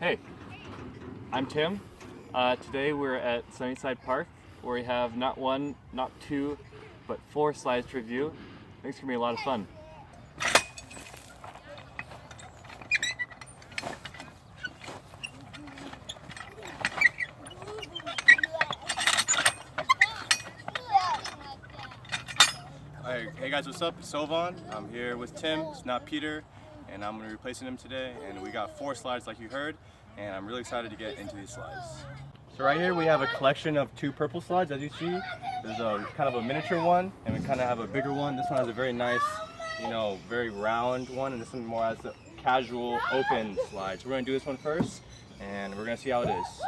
Hey, I'm Tim. Today we're at Sunnyside Park where we have not one, not two, but 4 slides to review. I think it's going to be a lot of fun. Alright, hey guys, what's up? It's Sovann. I'm here with Tim, it's not Peter, and I'm going to be replacing him today. And we got 4 slides like you heard, and I'm really excited to get into these slides. So right here we have a collection of 2 purple slides, as you see. There's a kind of a miniature one, and we kind of have a bigger one. This one has a very nice, very round one, and this one more has a casual open slide. So we're going to do this one first, and we're going to see how it is.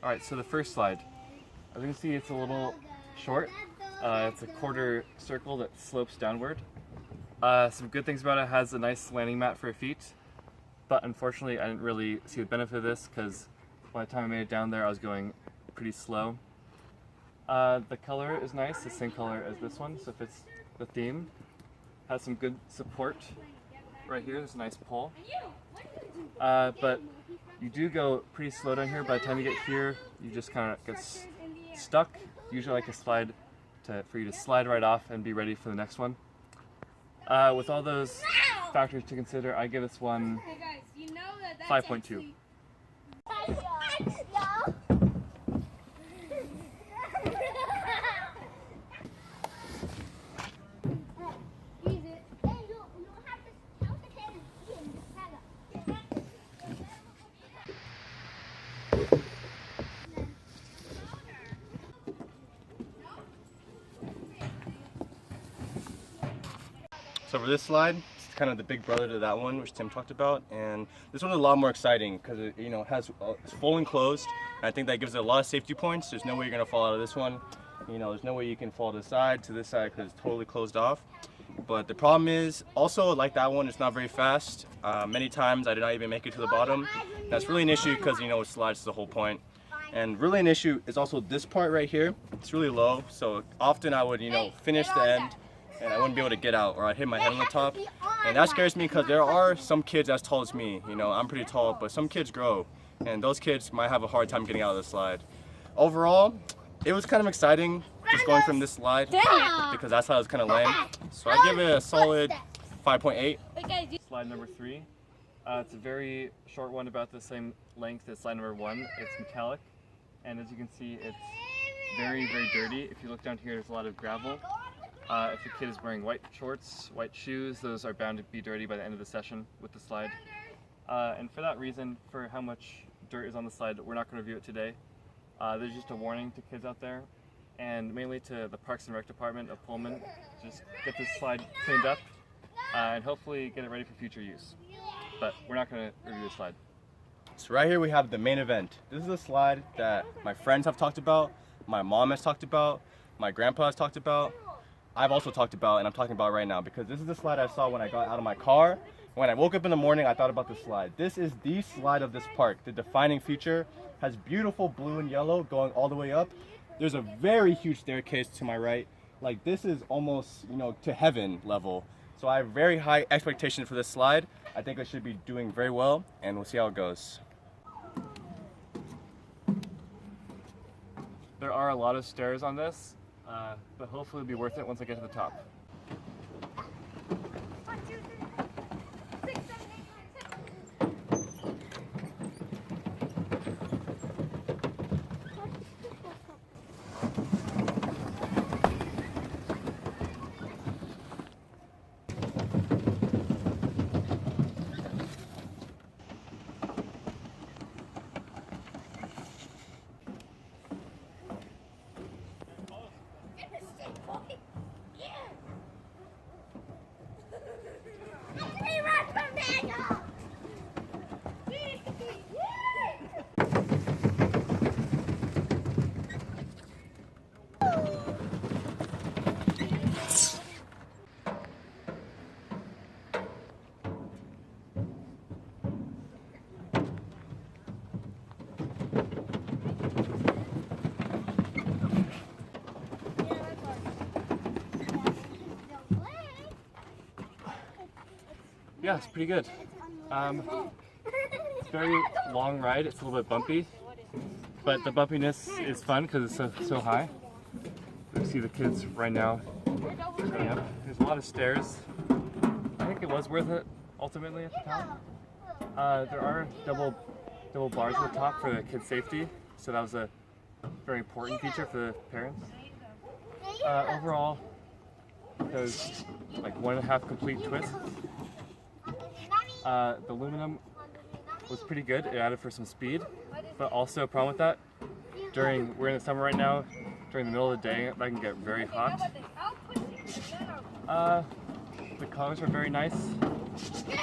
Alright, so the first slide. As you can see, it's a little short. It's a quarter circle that slopes downward. Some good things about it: has a nice landing mat for your feet, but unfortunately I didn't really see the benefit of this because by the time I made it down there I was going pretty slow. The color is nice, the same color as this one, so it fits the theme. Has some good support right here, there's a nice pole. But you do go pretty slow down here. By the time you get here, you just kind of get stuck. Usually I like a slide for you to slide right off and be ready for the next one. With all those factors to consider, I give this one 5.2. So for this slide, it's kind of the big brother to that one, which Tim talked about, and this one's a lot more exciting because it, it's full enclosed, and I think that gives it a lot of safety points. There's no way you're gonna fall out of this one. There's no way you can fall to this side because it's totally closed off. But the problem is, also like that one, it's not very fast. Many times I did not even make it to the bottom. That's really an issue because it slides to the whole point. And really an issue is also this part right here. It's really low, so often I would finish the end and I wouldn't be able to get out, or I'd hit my head on the top. And that scares me because there are some kids as tall as me. I'm pretty tall, but some kids grow, and those kids might have a hard time getting out of the slide. Overall, it was kind of exciting just going from this slide because that's how I was kind of lame. So I give it a solid 5.8. Slide number 3. It's a very short one, about the same length as slide number 1. It's metallic, and as you can see, it's very, very dirty. If you look down here, there's a lot of gravel. If the kid is wearing white shorts, white shoes, those are bound to be dirty by the end of the session with the slide. And for that reason, for how much dirt is on the slide, we're not going to review it today. There's just a warning to kids out there, and mainly to the Parks and Rec Department of Pullman. Just get this slide cleaned up and hopefully get it ready for future use. But we're not going to review the slide. So right here we have the main event. This is a slide that my friends have talked about, my mom has talked about, my grandpa has talked about, I've also talked about, and I'm talking about right now, because this is the slide I saw when I got out of my car. When I woke up in the morning, I thought about this slide. This is the slide of this park. The defining feature has beautiful blue and yellow going all the way up. There's a very huge staircase to my right. Like, this is almost, to heaven level. So I have very high expectations for this slide. I think I should be doing very well, and we'll see how it goes. There are a lot of stairs on this, but hopefully it'll be worth it once I get to the top. Yeah, it's pretty good. It's a very long ride. It's a little bit bumpy, but the bumpiness is fun because it's so high. You see the kids right now going up. There's a lot of stairs. I think it was worth it ultimately at the top. There are double bars at the top for the kids' safety, so that was a very important feature for the parents. Overall, there's like 1.5 complete twists. The aluminum was pretty good. It added for some speed, but also a problem with that. We're in the summer right now. During the middle of the day, that can get very hot. The colors are very nice. You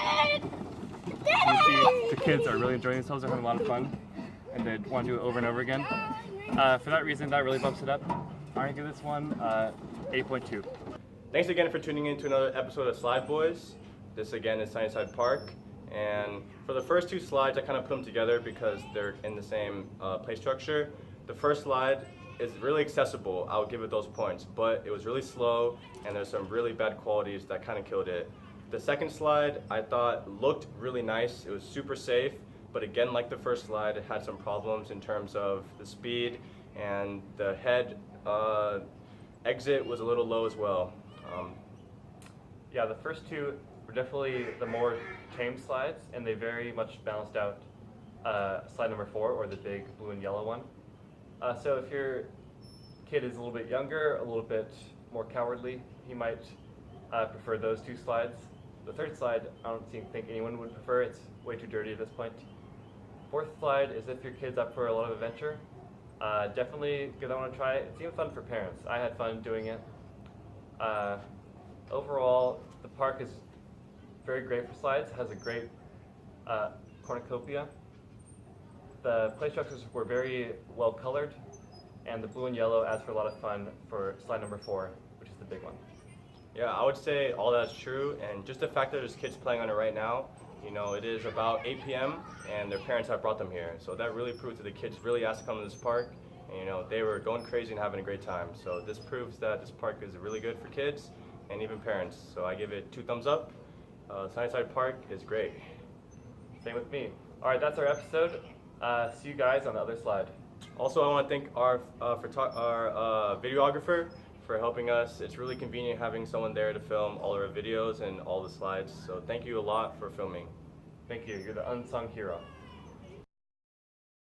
see the kids are really enjoying themselves. They're having a lot of fun, and they want to do it over and over again. For that reason, that really bumps it up. I'm gonna give this one 8.2. Thanks again for tuning in to another episode of Slide Boys. This again is Sunnyside Park, and for the first 2 slides I kind of put them together because they're in the same play structure. The first slide is really accessible, I'll give it those points, but it was really slow and there's some really bad qualities that kind of killed it. The second slide I thought looked really nice, it was super safe, but again, like the first slide, it had some problems in terms of the speed, and the head exit was a little low as well. Yeah, the first 2 were definitely the more tame slides, and they very much balanced out slide number 4, or the big blue and yellow one. So if your kid is a little bit younger, a little bit more cowardly, he might prefer those 2 slides. The third slide, I don't think anyone would prefer. It's way too dirty at this point. Fourth slide is if your kid's up for a lot of adventure. Definitely give that one a try. It's even fun for parents. I had fun doing it. Overall, the park is very great for slides. It has a great cornucopia. The play structures were very well colored, and the blue and yellow adds for a lot of fun for slide number 4, which is the big one. Yeah, I would say all that's true, and just the fact that there's kids playing on it right now, you know, it is about 8 p.m. and their parents have brought them here. So that really proves that the kids really asked to come to this park, and you know, they were going crazy and having a great time. So this proves that this park is really good for kids and even parents. So I give it 2 thumbs up. Sunnyside Park is great. Same with me. All right, that's our episode. See you guys on the other slide. Also, I want to thank our videographer for helping us. It's really convenient having someone there to film all our videos and all the slides. So thank you a lot for filming. Thank you. You're the unsung hero.